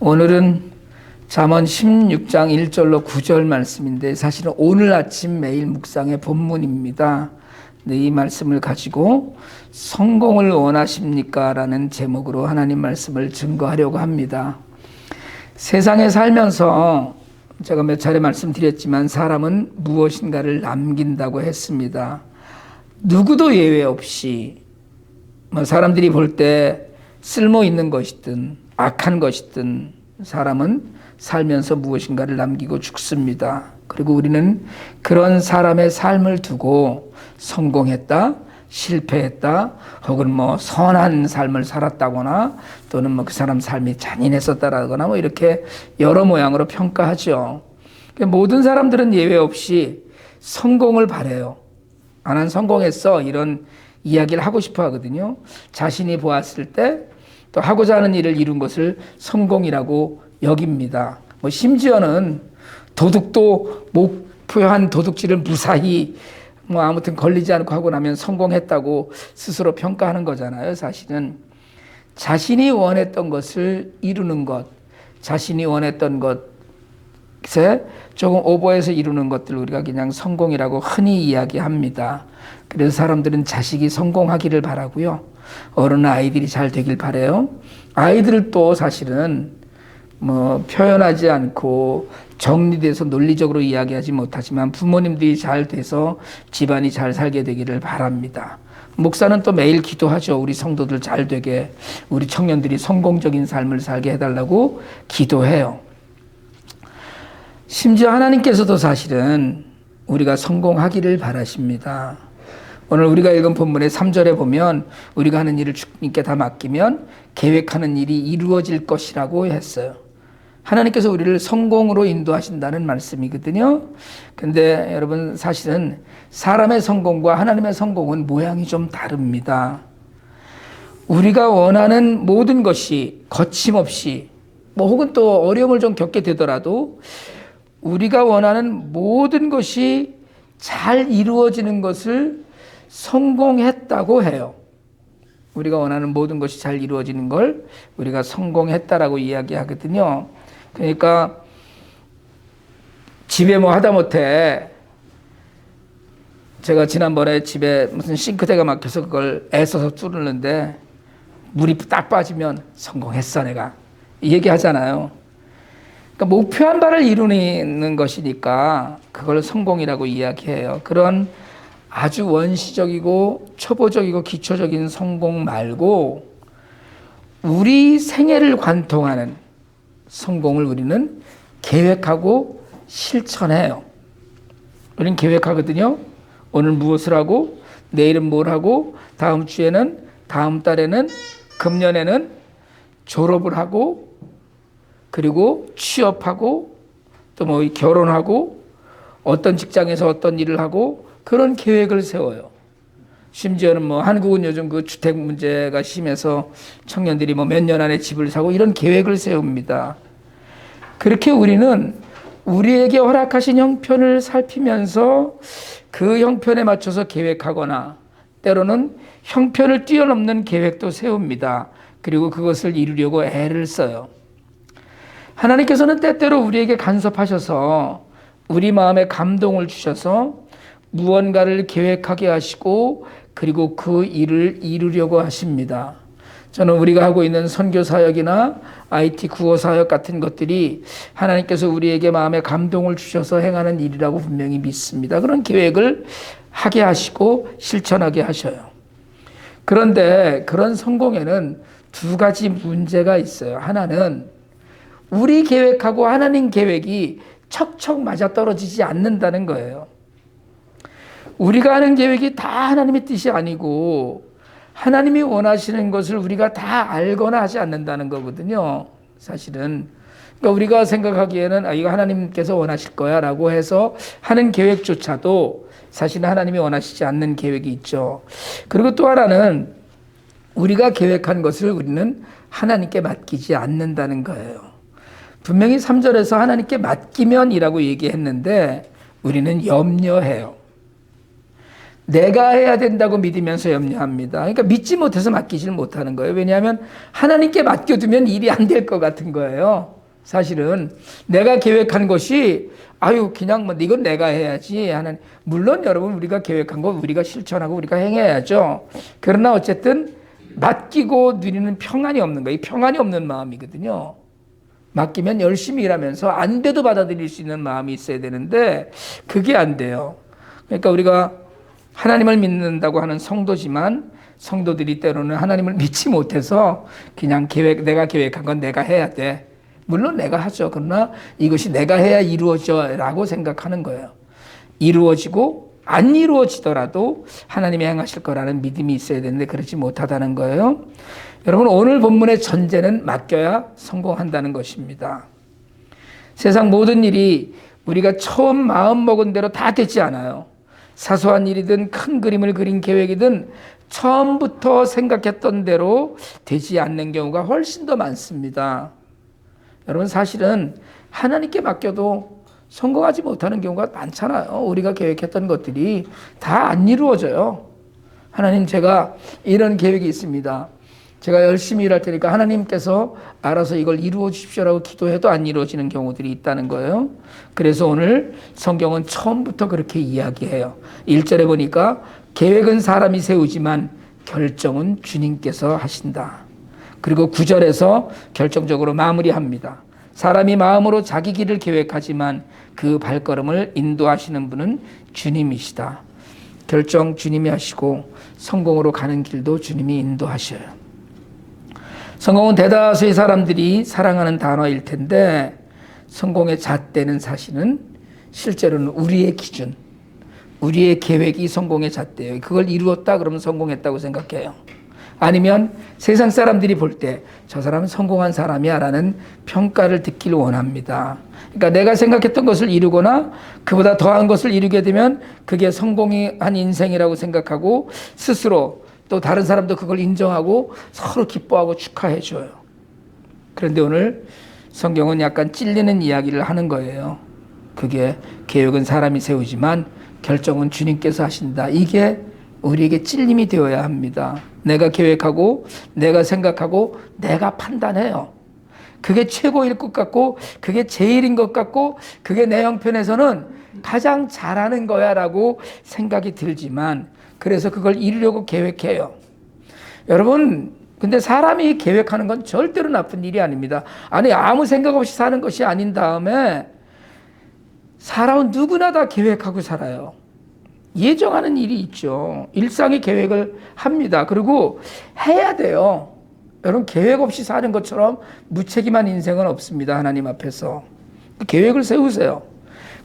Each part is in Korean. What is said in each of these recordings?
오늘은 잠언 16장 1절로 9절 말씀인데 사실은 오늘 아침 매일 묵상의 본문입니다. 이 말씀을 가지고 성공을 원하십니까? 라는 제목으로 하나님 말씀을 증거하려고 합니다. 세상에 살면서 제가 몇 차례 말씀드렸지만 사람은 무엇인가를 남긴다고 했습니다. 누구도 예외 없이 사람들이 볼 때 쓸모 있는 것이든 악한 것이든 사람은 살면서 무엇인가를 남기고 죽습니다. 그리고 우리는 그런 사람의 삶을 두고 성공했다, 실패했다, 혹은 선한 삶을 살았다거나 또는 그 사람 삶이 잔인했었다라거나 이렇게 여러 모양으로 평가하죠. 모든 사람들은 예외 없이 성공을 바라요. 난 성공했어 이런 이야기를 하고 싶어 하거든요. 자신이 보았을 때 또 하고자 하는 일을 이룬 것을 성공이라고 여깁니다. 심지어는 도둑도 목표한 도둑질을 무사히 아무튼 걸리지 않고 하고 나면 성공했다고 스스로 평가하는 거잖아요. 사실은 자신이 원했던 것을 이루는 것, 자신이 원했던 것에 조금 오버해서 이루는 것들 우리가 그냥 성공이라고 흔히 이야기합니다. 그래서 사람들은 자식이 성공하기를 바라고요. 어른 아이들이 잘 되길 바라요. 아이들도 사실은 표현하지 않고 정리돼서 논리적으로 이야기하지 못하지만 부모님들이 잘 돼서 집안이 잘 살게 되기를 바랍니다. 목사는 또 매일 기도하죠. 우리 성도들 잘 되게, 우리 청년들이 성공적인 삶을 살게 해달라고 기도해요. 심지어 하나님께서도 사실은 우리가 성공하기를 바라십니다. 오늘 우리가 읽은 본문의 3절에 보면 우리가 하는 일을 주님께 다 맡기면 계획하는 일이 이루어질 것이라고 했어요. 하나님께서 우리를 성공으로 인도하신다는 말씀이거든요. 근데 여러분 사실은 사람의 성공과 하나님의 성공은 모양이 좀 다릅니다. 우리가 원하는 모든 것이 거침없이 혹은 또 어려움을 좀 겪게 되더라도 우리가 원하는 모든 것이 잘 이루어지는 것을 성공했다고 해요. 우리가 원하는 모든 것이 잘 이루어지는 걸 우리가 성공했다라고 이야기하거든요. 그러니까 집에 하다못해 제가 지난번에 집에 무슨 싱크대가 막혀서 그걸 애써서 뚫는데 물이 딱 빠지면 성공했어 내가 이 얘기 하잖아요. 그러니까 목표한 바를 이루는 것이니까 그걸 성공이라고 이야기해요. 그런 아주 원시적이고 초보적이고 기초적인 성공 말고 우리 생애를 관통하는 성공을 우리는 계획하고 실천해요. 우리는 계획하거든요. 오늘 무엇을 하고 내일은 뭘 하고 다음 주에는 다음 달에는 금년에는 졸업을 하고 그리고 취업하고 또 결혼하고 어떤 직장에서 어떤 일을 하고 그런 계획을 세워요. 심지어는 한국은 요즘 그 주택 문제가 심해서 청년들이 몇 년 안에 집을 사고 이런 계획을 세웁니다. 그렇게 우리는 우리에게 허락하신 형편을 살피면서 그 형편에 맞춰서 계획하거나 때로는 형편을 뛰어넘는 계획도 세웁니다. 그리고 그것을 이루려고 애를 써요. 하나님께서는 때때로 우리에게 간섭하셔서 우리 마음에 감동을 주셔서 무언가를 계획하게 하시고 그리고 그 일을 이루려고 하십니다. 저는 우리가 하고 있는 선교 사역이나 IT 구호 사역 같은 것들이 하나님께서 우리에게 마음에 감동을 주셔서 행하는 일이라고 분명히 믿습니다. 그런 계획을 하게 하시고 실천하게 하셔요. 그런데 그런 성공에는 두 가지 문제가 있어요. 하나는 우리 계획하고 하나님 계획이 척척 맞아떨어지지 않는다는 거예요. 우리가 하는 계획이 다 하나님의 뜻이 아니고 하나님이 원하시는 것을 우리가 다 알거나 하지 않는다는 거거든요. 사실은 그러니까 우리가 생각하기에는 이거 하나님께서 원하실 거야 라고 해서 하는 계획조차도 사실은 하나님이 원하시지 않는 계획이 있죠. 그리고 또 하나는 우리가 계획한 것을 우리는 하나님께 맡기지 않는다는 거예요. 분명히 3절에서 하나님께 맡기면이라고 얘기했는데 우리는 염려해요. 내가 해야 된다고 믿으면서 염려합니다. 그러니까 믿지 못해서 맡기질 못하는 거예요. 왜냐하면 하나님께 맡겨두면 일이 안 될 것 같은 거예요. 사실은 내가 계획한 것이 그냥 뭐 이건 내가 해야지 하는, 물론 여러분 우리가 계획한 거 우리가 실천하고 우리가 행해야죠. 그러나 어쨌든 맡기고 누리는 평안이 없는 거예요. 평안이 없는 마음이거든요. 맡기면 열심히 일하면서 안 돼도 받아들일 수 있는 마음이 있어야 되는데 그게 안 돼요. 그러니까 우리가 하나님을 믿는다고 하는 성도지만 성도들이 때로는 하나님을 믿지 못해서 그냥 내가 계획한 건 내가 해야 돼. 물론 내가 하죠. 그러나 이것이 내가 해야 이루어져 라고 생각하는 거예요. 이루어지고 안 이루어지더라도 하나님이 행하실 거라는 믿음이 있어야 되는데 그렇지 못하다는 거예요. 여러분, 오늘 본문의 전제는 맡겨야 성공한다는 것입니다. 세상 모든 일이 우리가 처음 마음먹은 대로 다 되지 않아요. 사소한 일이든 큰 그림을 그린 계획이든 처음부터 생각했던 대로 되지 않는 경우가 훨씬 더 많습니다. 여러분, 사실은 하나님께 맡겨도 성공하지 못하는 경우가 많잖아요. 우리가 계획했던 것들이 다 안 이루어져요. 하나님, 제가 이런 계획이 있습니다. 제가 열심히 일할 테니까 하나님께서 알아서 이걸 이루어 주십시오라고 기도해도 안 이루어지는 경우들이 있다는 거예요. 그래서 오늘 성경은 처음부터 그렇게 이야기해요. 1절에 보니까 계획은 사람이 세우지만 결정은 주님께서 하신다. 그리고 9절에서 결정적으로 마무리합니다. 사람이 마음으로 자기 길을 계획하지만 그 발걸음을 인도하시는 분은 주님이시다. 결정 주님이 하시고 성공으로 가는 길도 주님이 인도하셔요. 성공은 대다수의 사람들이 사랑하는 단어일 텐데 성공의 잣대는 사실은 실제로는 우리의 기준, 우리의 계획이 성공의 잣대예요. 그걸 이루었다 그러면 성공했다고 생각해요. 아니면 세상 사람들이 볼 때 저 사람은 성공한 사람이야 라는 평가를 듣기를 원합니다. 그러니까 내가 생각했던 것을 이루거나 그보다 더한 것을 이루게 되면 그게 성공한 인생이라고 생각하고 스스로 또 다른 사람도 그걸 인정하고 서로 기뻐하고 축하해 줘요. 그런데 오늘 성경은 약간 찔리는 이야기를 하는 거예요. 그게 계획은 사람이 세우지만 결정은 주님께서 하신다. 이게 우리에게 찔림이 되어야 합니다. 내가 계획하고 내가 생각하고 내가 판단해요. 그게 최고일 것 같고 그게 제일인 것 같고 그게 내 형편에서는 가장 잘하는 거야 라고 생각이 들지만 그래서 그걸 이루려고 계획해요. 여러분, 근데 사람이 계획하는 건 절대로 나쁜 일이 아닙니다. 아무 생각 없이 사는 것이 아닌 다음에 사람은 누구나 다 계획하고 살아요. 예정하는 일이 있죠. 일상의 계획을 합니다. 그리고 해야 돼요. 여러분, 계획 없이 사는 것처럼 무책임한 인생은 없습니다. 하나님 앞에서. 계획을 세우세요.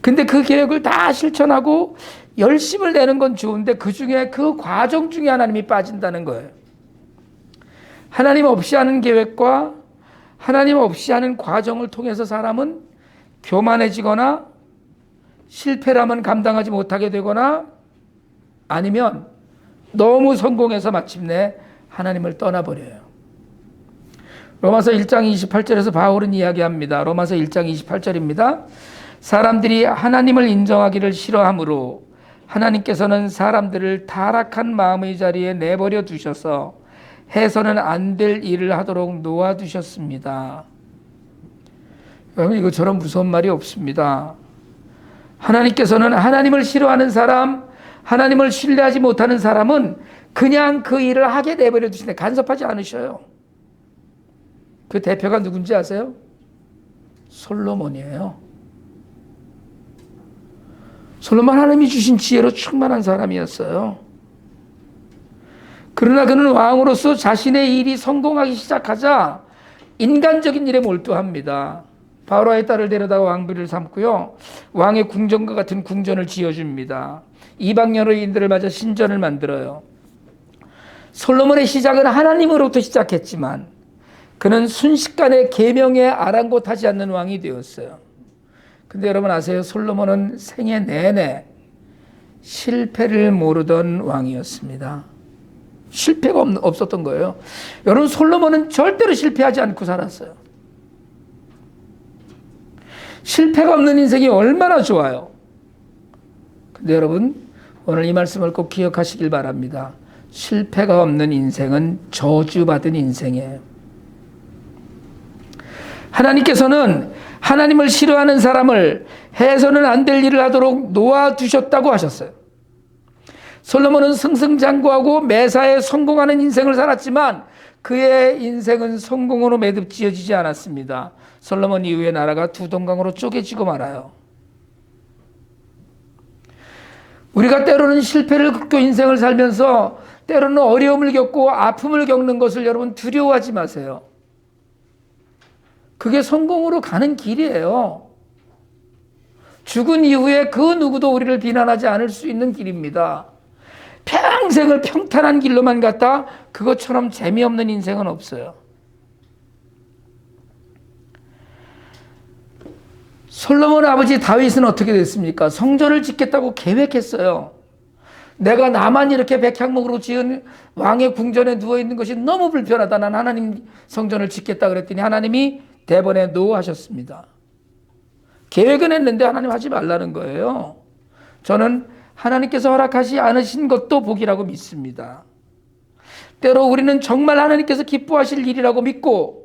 근데 그 계획을 다 실천하고 열심을 내는 건 좋은데 그 중에 그 과정 중에 하나님이 빠진다는 거예요. 하나님 없이 하는 계획과 하나님 없이 하는 과정을 통해서 사람은 교만해지거나 실패라면 감당하지 못하게 되거나 아니면 너무 성공해서 마침내 하나님을 떠나버려요. 로마서 1장 28절에서 바울은 이야기합니다. 로마서 1장 28절입니다. 사람들이 하나님을 인정하기를 싫어하므로 하나님께서는 사람들을 타락한 마음의 자리에 내버려 두셔서 해서는 안 될 일을 하도록 놓아두셨습니다. 여러분, 이거처럼 무서운 말이 없습니다. 하나님께서는 하나님을 싫어하는 사람, 하나님을 신뢰하지 못하는 사람은 그냥 그 일을 하게 내버려 두시는데 간섭하지 않으셔요. 그 대표가 누군지 아세요? 솔로몬이에요. 솔로몬 하나님이 주신 지혜로 충만한 사람이었어요. 그러나 그는 왕으로서 자신의 일이 성공하기 시작하자 인간적인 일에 몰두합니다. 바로의 딸을 데려다가 왕비를 삼고요. 왕의 궁전과 같은 궁전을 지어줍니다. 이방 여인들을 맞아 신전을 만들어요. 솔로몬의 시작은 하나님으로부터 시작했지만 그는 순식간에 계명에 아랑곳하지 않는 왕이 되었어요. 근데 여러분 아세요? 솔로몬은 생애 내내 실패를 모르던 왕이었습니다. 실패가 없었던 거예요. 여러분, 솔로몬은 절대로 실패하지 않고 살았어요. 실패가 없는 인생이 얼마나 좋아요. 근데 여러분, 오늘 이 말씀을 꼭 기억하시길 바랍니다. 실패가 없는 인생은 저주받은 인생이에요. 하나님께서는 하나님을 싫어하는 사람을 해서는 안 될 일을 하도록 놓아두셨다고 하셨어요. 솔로몬은 승승장구하고 매사에 성공하는 인생을 살았지만 그의 인생은 성공으로 매듭지어지지 않았습니다. 솔로몬 이후에 나라가 두 동강으로 쪼개지고 말아요. 우리가 때로는 실패를 겪고 인생을 살면서 때로는 어려움을 겪고 아픔을 겪는 것을 여러분 두려워하지 마세요. 그게 성공으로 가는 길이에요. 죽은 이후에 그 누구도 우리를 비난하지 않을 수 있는 길입니다. 평생을 평탄한 길로만 갔다 그것처럼 재미없는 인생은 없어요. 솔로몬 아버지 다윗은 어떻게 됐습니까? 성전을 짓겠다고 계획했어요. 내가 나만 이렇게 백향목으로 지은 왕의 궁전에 누워있는 것이 너무 불편하다. 난 하나님 성전을 짓겠다 그랬더니 하나님이 대번에 노 하셨습니다. 계획은 했는데 하나님 하지 말라는 거예요. 저는 하나님께서 허락하지 않으신 것도 복이라고 믿습니다. 때로 우리는 정말 하나님께서 기뻐하실 일이라고 믿고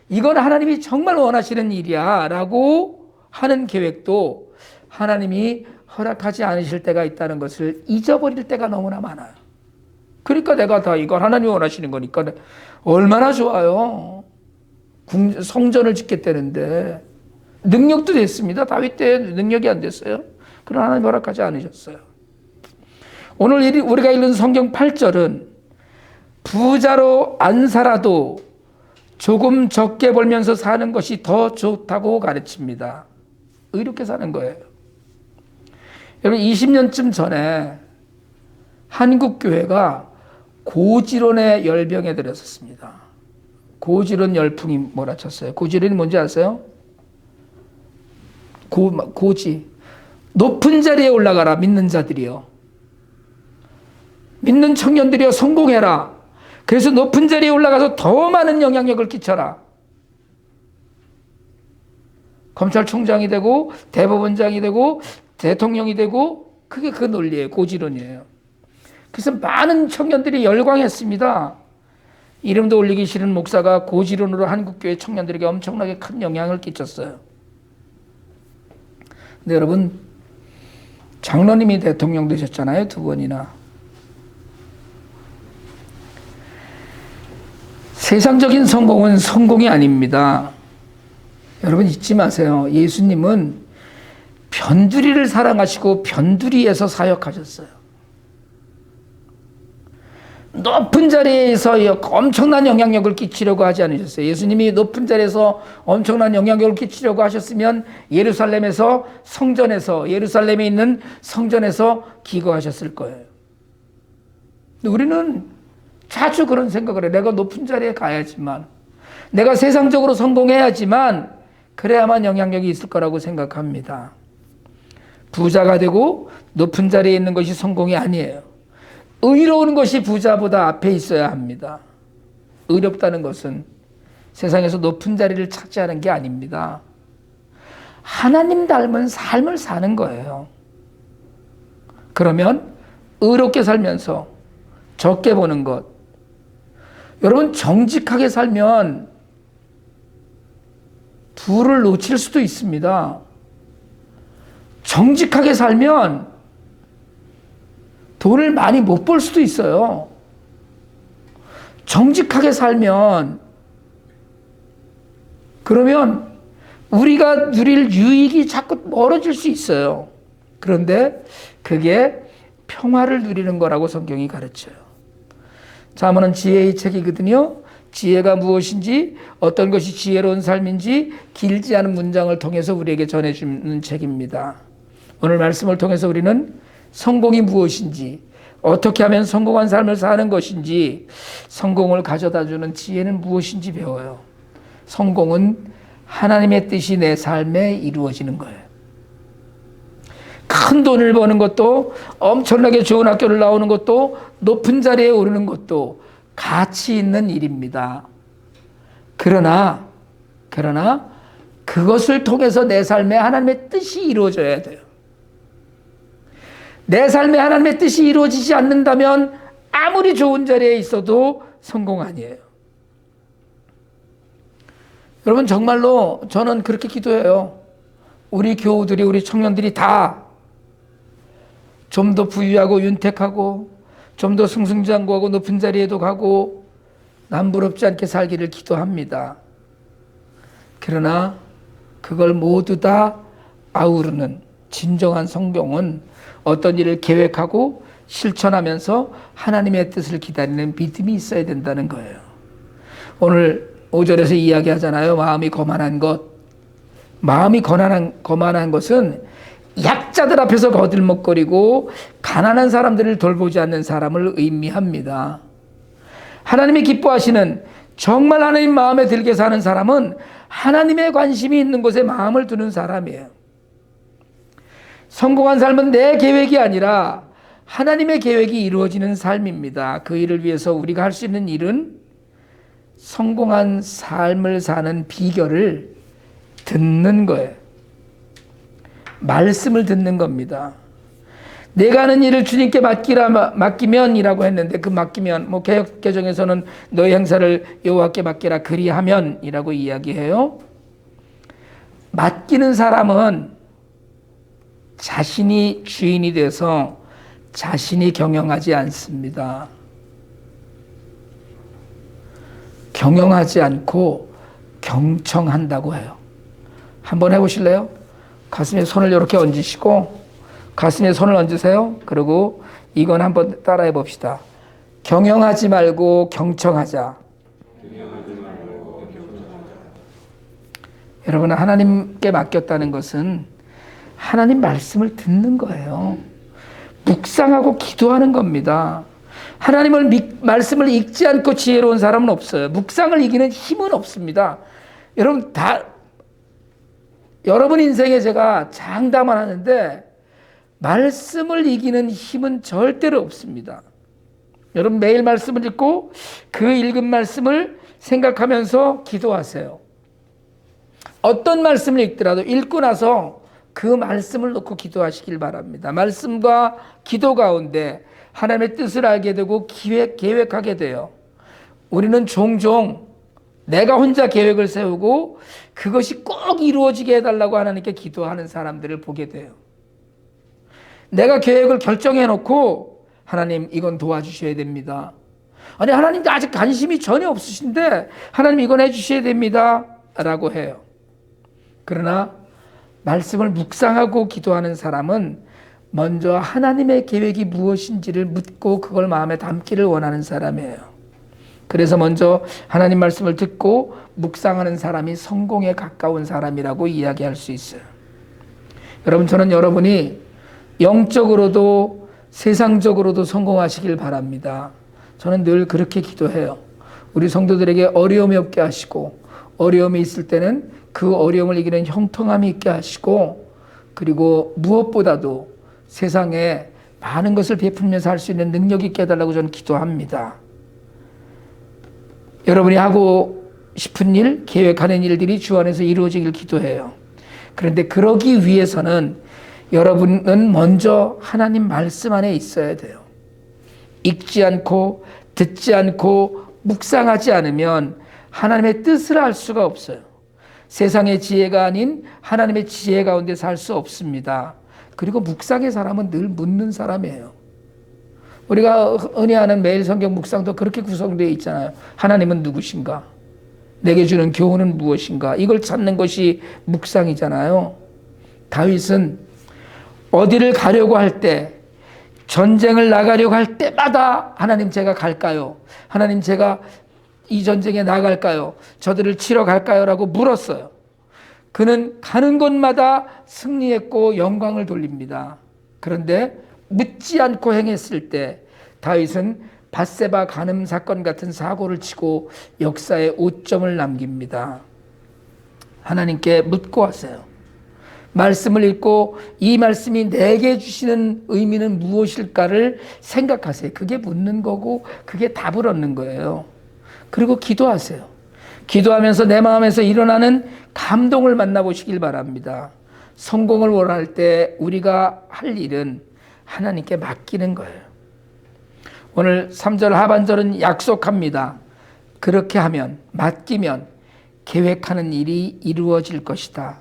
이건 하나님이 정말 원하시는 일이야 라고 하는 계획도 하나님이 허락하지 않으실 때가 있다는 것을 잊어버릴 때가 너무나 많아요. 그러니까 내가 다 이걸 하나님이 원하시는 거니까 얼마나 좋아요. 성전을 짓겠다는데 능력도 됐습니다. 다윗 때 능력이 안 됐어요. 그러나 하나님 허락하지 않으셨어요. 오늘 우리가 읽는 성경 8절은 부자로 안 살아도 조금 적게 벌면서 사는 것이 더 좋다고 가르칩니다. 의롭게 사는 거예요. 여러분 20년쯤 전에 한국교회가 고지론의 열병에 들었었습니다. 고지론 열풍이 몰아쳤어요. 고지론이 뭔지 아세요? 고지. 높은 자리에 올라가라 믿는 자들이요. 믿는 청년들이요 성공해라. 그래서 높은 자리에 올라가서 더 많은 영향력을 끼쳐라. 검찰총장이 되고 대법원장이 되고 대통령이 되고 그게 그 논리예요. 고지론이에요. 그래서 많은 청년들이 열광했습니다. 이름도 올리기 싫은 목사가 고지론으로 한국교회 청년들에게 엄청나게 큰 영향을 끼쳤어요. 근데 여러분 장로님이 대통령 되셨잖아요. 2번이나. 세상적인 성공은 성공이 아닙니다. 여러분 잊지 마세요. 예수님은 변두리를 사랑하시고 변두리에서 사역하셨어요. 높은 자리에서 엄청난 영향력을 끼치려고 하지 않으셨어요. 예수님이 높은 자리에서 엄청난 영향력을 끼치려고 하셨으면 예루살렘에서 성전에서 예루살렘에 있는 성전에서 기거하셨을 거예요. 우리는 자주 그런 생각을 해요. 내가 높은 자리에 가야지만 내가 세상적으로 성공해야지만 그래야만 영향력이 있을 거라고 생각합니다. 부자가 되고 높은 자리에 있는 것이 성공이 아니에요. 의로운 것이 부자보다 앞에 있어야 합니다. 의롭다는 것은 세상에서 높은 자리를 차지하는 게 아닙니다. 하나님 닮은 삶을 사는 거예요. 그러면 의롭게 살면서 적게 보는 것. 여러분 정직하게 살면 부를 놓칠 수도 있습니다. 정직하게 살면 돈을 많이 못 벌 수도 있어요. 정직하게 살면 그러면 우리가 누릴 유익이 자꾸 멀어질 수 있어요. 그런데 그게 평화를 누리는 거라고 성경이 가르쳐요. 잠언은 지혜의 책이거든요. 지혜가 무엇인지 어떤 것이 지혜로운 삶인지 길지 않은 문장을 통해서 우리에게 전해주는 책입니다. 오늘 말씀을 통해서 우리는 성공이 무엇인지 어떻게 하면 성공한 삶을 사는 것인지 성공을 가져다주는 지혜는 무엇인지 배워요. 성공은 하나님의 뜻이 내 삶에 이루어지는 거예요. 큰 돈을 버는 것도 엄청나게 좋은 학교를 나오는 것도 높은 자리에 오르는 것도 가치 있는 일입니다. 그러나 그것을 통해서 내 삶에 하나님의 뜻이 이루어져야 돼요. 내 삶에 하나님의 뜻이 이루어지지 않는다면 아무리 좋은 자리에 있어도 성공 아니에요. 여러분, 정말로 저는 그렇게 기도해요. 우리 교우들이, 우리 청년들이 다 좀 더 부유하고 윤택하고 좀 더 승승장구하고 높은 자리에도 가고 남부럽지 않게 살기를 기도합니다. 그러나 그걸 모두 다 아우르는 진정한 성공은 어떤 일을 계획하고 실천하면서 하나님의 뜻을 기다리는 믿음이 있어야 된다는 거예요. 오늘 5절에서 이야기하잖아요. 마음이 거만한 것. 마음이 거만한 것은 약자들 앞에서 거들먹거리고 가난한 사람들을 돌보지 않는 사람을 의미합니다. 하나님이 기뻐하시는, 정말 하나님 마음에 들게 사는 사람은 하나님의 관심이 있는 곳에 마음을 두는 사람이에요. 성공한 삶은 내 계획이 아니라 하나님의 계획이 이루어지는 삶입니다. 그 일을 위해서 우리가 할 수 있는 일은 성공한 삶을 사는 비결을 듣는 거예요. 말씀을 듣는 겁니다. 내가 하는 일을 주님께 맡기면이라고 했는데, 그 맡기면, 개역 개정에서는 너의 행사를 여호와께 맡기라 그리하면이라고 이야기해요. 맡기는 사람은 자신이 주인이 돼서 자신이 경영하지 않습니다. 경영하지 않고 경청한다고 해요. 한번 해보실래요? 가슴에 손을 이렇게 얹으시고, 가슴에 손을 얹으세요. 그리고 이건 한번 따라해 봅시다. 경영하지 말고 경청하자. 여러분, 하나님께 맡겼다는 것은 하나님 말씀을 듣는 거예요. 묵상하고 기도하는 겁니다. 하나님을 말씀을 읽지 않고 지혜로운 사람은 없어요. 묵상을 이기는 힘은 없습니다. 여러분 인생에 제가 장담을 하는데 말씀을 이기는 힘은 절대로 없습니다. 여러분, 매일 말씀을 읽고 그 읽은 말씀을 생각하면서 기도하세요. 어떤 말씀을 읽더라도 읽고 나서 그 말씀을 놓고 기도하시길 바랍니다. 말씀과 기도 가운데 하나님의 뜻을 알게 되고 계획하게 돼요. 우리는 종종 내가 혼자 계획을 세우고 그것이 꼭 이루어지게 해달라고 하나님께 기도하는 사람들을 보게 돼요. 내가 계획을 결정해 놓고 하나님 이건 도와주셔야 됩니다. 아니, 하나님도 아직 관심이 전혀 없으신데 하나님 이건 해주셔야 됩니다 라고 해요. 그러나 말씀을 묵상하고 기도하는 사람은 먼저 하나님의 계획이 무엇인지를 묻고 그걸 마음에 담기를 원하는 사람이에요. 그래서 먼저 하나님 말씀을 듣고 묵상하는 사람이 성공에 가까운 사람이라고 이야기할 수 있어요. 여러분, 저는 여러분이 영적으로도 세상적으로도 성공하시길 바랍니다. 저는 늘 그렇게 기도해요. 우리 성도들에게 어려움이 없게 하시고, 어려움이 있을 때는 그 어려움을 이기는 형통함이 있게 하시고, 그리고 무엇보다도 세상에 많은 것을 베풀면서 할 수 있는 능력이 있게 해달라고 저는 기도합니다. 여러분이 하고 싶은 일, 계획하는 일들이 주 안에서 이루어지길 기도해요. 그런데 그러기 위해서는 여러분은 먼저 하나님 말씀 안에 있어야 돼요. 읽지 않고 듣지 않고 묵상하지 않으면 하나님의 뜻을 알 수가 없어요. 세상의 지혜가 아닌 하나님의 지혜 가운데 살 수 없습니다. 그리고 묵상의 사람은 늘 묻는 사람이에요. 우리가 흔히 하는 매일 성경 묵상도 그렇게 구성되어 있잖아요. 하나님은 누구신가? 내게 주는 교훈은 무엇인가? 이걸 찾는 것이 묵상이잖아요. 다윗은 어디를 가려고 할 때, 전쟁을 나가려고 할 때마다 하나님 제가 갈까요? 하나님 제가 이 전쟁에 나갈까요? 저들을 치러 갈까요? 라고 물었어요. 그는 가는 곳마다 승리했고 영광을 돌립니다. 그런데 묻지 않고 행했을 때 다윗은 밧세바 간음 사건 같은 사고를 치고 역사에 오점을 남깁니다. 하나님께 묻고 하세요. 말씀을 읽고 이 말씀이 내게 주시는 의미는 무엇일까를 생각하세요. 그게 묻는 거고 그게 답을 얻는 거예요. 그리고 기도하세요. 기도하면서 내 마음에서 일어나는 감동을 만나보시길 바랍니다. 성공을 원할 때 우리가 할 일은 하나님께 맡기는 거예요. 오늘 3절 하반절은 약속합니다. 그렇게 하면, 맡기면 계획하는 일이 이루어질 것이다.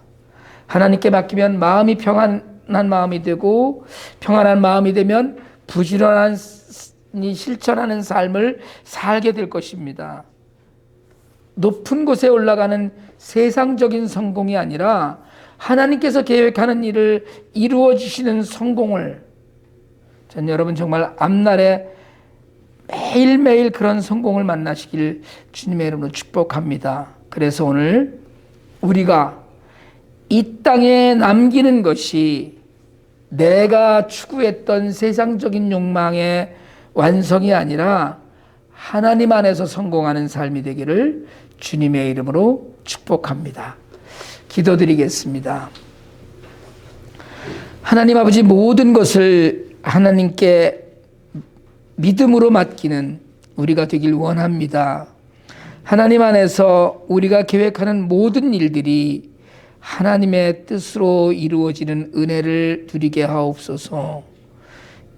하나님께 맡기면 마음이 평안한 마음이 되고, 평안한 마음이 되면 부지런한 실천하는 삶을 살게 될 것입니다. 높은 곳에 올라가는 세상적인 성공이 아니라 하나님께서 계획하는 일을 이루어 주시는 성공을, 전 여러분 정말 앞날에 매일매일 그런 성공을 만나시길 주님의 이름으로 축복합니다. 그래서 오늘 우리가 이 땅에 남기는 것이 내가 추구했던 세상적인 욕망의 완성이 아니라 하나님 안에서 성공하는 삶이 되기를 주님의 이름으로 축복합니다. 기도드리겠습니다. 하나님 아버지, 모든 것을 하나님께 믿음으로 맡기는 우리가 되길 원합니다. 하나님 안에서 우리가 계획하는 모든 일들이 하나님의 뜻으로 이루어지는 은혜를 누리게 하옵소서.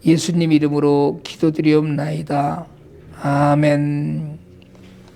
예수님 이름으로 기도드리옵나이다. 아멘.